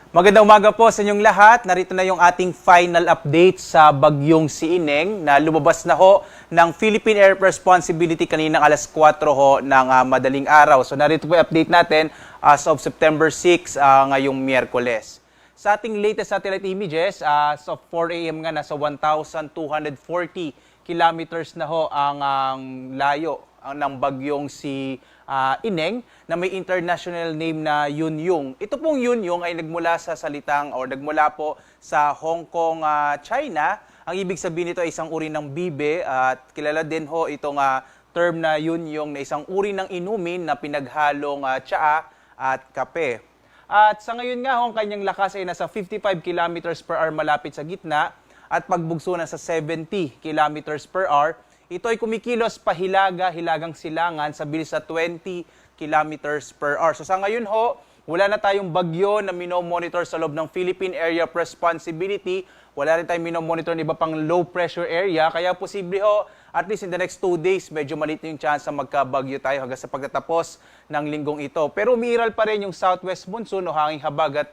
Magandang umaga po sa inyong lahat. Narito na yung ating final update sa bagyong si Ineng na lumabas na ho ng Philippine Area Responsibility kaninang alas 4 ho ng madaling araw. So narito po yung update natin as of September 6 ngayong Miyerkules. Sa ating latest satellite images, as of 4 a.m. nga nasa 1,240 kilometers na ho ang layo ng bagyong si Ineng na may international name na Yunyong. Ito pong Yunyong ay nagmula sa salitang o nagmula po sa Hong Kong, China. Ang ibig sabihin nito ay isang uri ng bibe at kilala din ho itong term na Yunyong na isang uri ng inumin na pinaghalong tsaa at kape. At sa ngayon nga ho, ang kanyang lakas ay nasa 55 kilometers per hour malapit sa gitna at pagbugso na sa 70 kilometers per hour. Ito ay kumikilos hilagang silangan sa bilis sa 20 kilometers per hour. So sa ngayon ho, wala na tayong bagyo na minomonitor sa loob ng Philippine Area of Responsibility. Wala rin tayong minomonitor ng iba pang low pressure area. Kaya posible ho, at least in the next 2 days, medyo maliit yung chance na magkabagyo tayo hanggang sa pagtatapos ng linggong ito. Pero umiiral pa rin yung southwest monsoon o hanging habagat.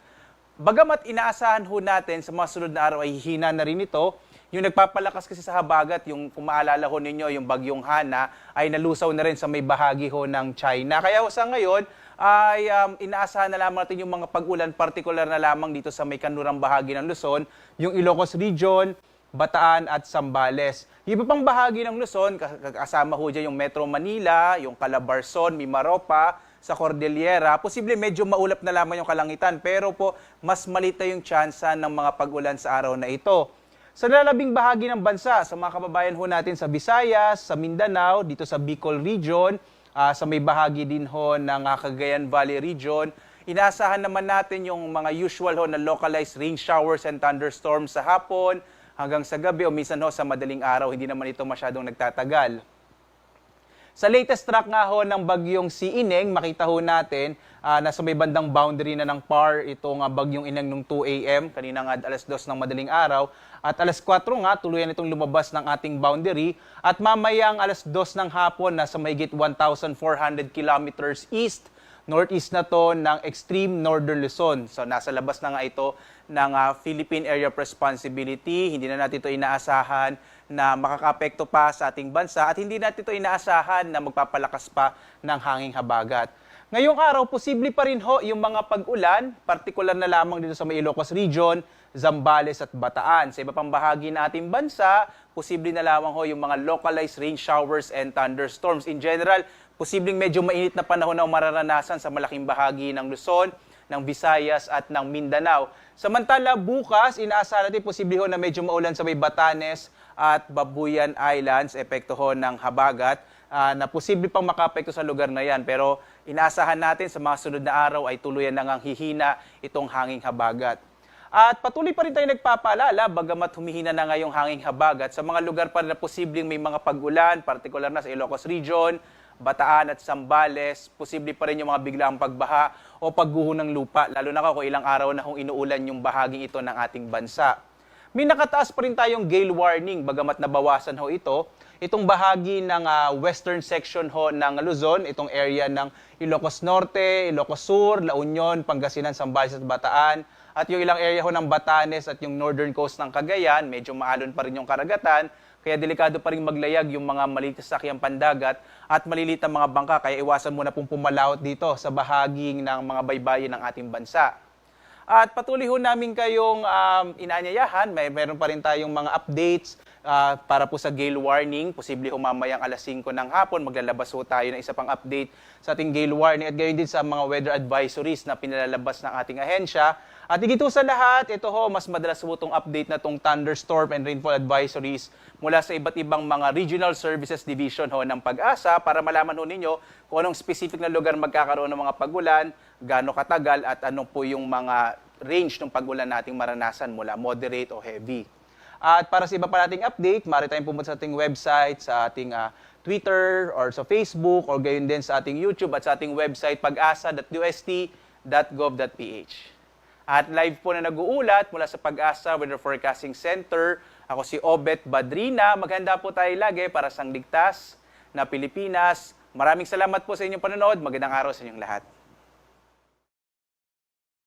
Bagamat inaasahan ho natin sa mga sunod na araw ay hihina na rin ito, yung nagpapalakas kasi sa habagat, yung kung maalala ho ninyo, yung bagyong Hana, ay nalusaw na rin sa may bahagi ho ng China. Kaya ho sa ngayon, ay inaasahan na lamang natin yung mga pag-ulan, partikular na lamang dito sa may kanlurang bahagi ng Luzon, yung Ilocos Region, Bataan at Zambales. Yung iba pang bahagi ng Luzon, kasama ho dyan yung Metro Manila, yung Calabarzon, Mimaropa, sa Cordillera, posible medyo maulap na lamang yung kalangitan, pero po mas malita yung tsansa ng mga pag-ulan sa araw na ito. Sa lalabing bahagi ng bansa, sa mga kababayan ho natin sa Visayas, sa Mindanao, dito sa Bicol Region, sa may bahagi din ho ng Cagayan Valley Region, inaasahan naman natin yung mga usual ho na localized rain showers and thunderstorms sa hapon, hanggang sa gabi o minsan ho sa madaling araw, hindi naman ito masyadong nagtatagal. Sa latest track nga ho ng bagyong si Ineng, makita ho natin nasa may bandang boundary na ng PAR itong bagyong Ineng nung 2 a.m. Kanina nga alas 2 ng madaling araw. At alas 4 nga, tuluyan itong lumabas ng ating boundary. At mamayang alas 2 ng hapon, nasa mahigit 1,400 kilometers east, northeast na to ng extreme northern Luzon. So nasa labas na nga ito ng Philippine Area of Responsibility. Hindi na natin ito inaasahan na makakaapekto pa sa ating bansa at hindi natin ito inaasahan na magpapalakas pa ng hanging habagat. Ngayong araw, posible pa rin ho yung mga pag-ulan, partikular na lamang dito sa may Ilocos Region, Zambales at Bataan. Sa iba pang bahagi ng ating bansa, posible na lamang ho yung mga localized rain showers and thunderstorms. In general, posibleng medyo mainit na panahon ang mararanasan sa malaking bahagi ng Luzon, ng Visayas at ng Mindanao. Samantala, bukas, inaasahan natin posible ho na medyo maulan sa may Batanes at Babuyan Islands, epekto ho ng habagat, na posible pang makapekto sa lugar na yan. Pero inaasahan natin sa mga sunod na araw ay tuluyan na ngang hihina itong hanging habagat. At patuloy pa rin tayo nagpapaalala, bagamat humihina na ngayong hanging habagat, sa mga lugar pa rin na posibleng may mga pag-ulan, partikular na sa Ilocos Region, Bataan at Zambales, posible pa rin yung mga biglaang pagbaha o pagguho ng lupa, lalo na kung ilang araw na kung inuulan yung bahaging ito ng ating bansa. May nakataas pa rin tayong gale warning, bagamat nabawasan ho ito. Itong bahagi ng western section ho ng Luzon, itong area ng Ilocos Norte, Ilocos Sur, La Union, Pangasinan, Zambales at Bataan, at yung ilang area ho ng Batanes at yung northern coast ng Cagayan, medyo maalon pa rin yung karagatan, kaya delikado pa rin maglayag yung mga maliit na sakyang pandagat at maliliit na mga bangka, kaya iwasan muna pong pumalawot dito sa bahaging ng mga baybayin ng ating bansa. At patuloy ho namin kayong inaanyayahan, meron pa rin tayong mga updates para po sa gale warning. Posible ho mamayang alas 5 ng hapon, maglalabas ho tayo ng isa pang update sa ating gale warning at gayon din sa mga weather advisories na pinalalabas ng ating ahensya. At higit sa lahat, ito ho, mas madalas po itong update na itong thunderstorm and rainfall advisories mula sa iba't ibang mga regional services division ho ng Pag-asa para malaman ho ninyo kung anong specific na lugar magkakaroon ng mga pag-ulan, gaano katagal at ano po yung mga range ng pag-ulan nating maranasan mula moderate o heavy. At para sa iba pa nating update, maaari tayong pumunta sa ating website, sa ating Twitter or sa Facebook or gayon din sa ating YouTube at sa ating website pag-asa.ust.gov.ph. At live po na nag-uulat mula sa Pag-asa Weather Forecasting Center. Ako si Obet Badrina. Maghanda po tayo lagi para sa ligtas na Pilipinas, Maraming salamat po sa inyong panonood. Magandang araw sa inyong lahat.